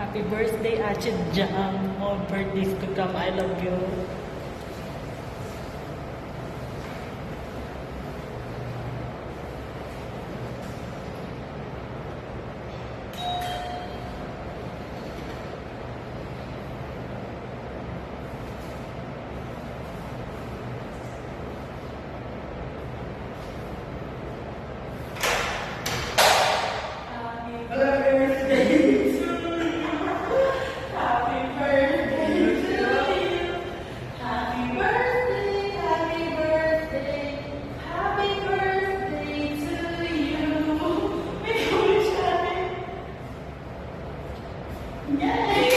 Happy birthday, Achid Jam. More birthdays to come. I love you. Yay!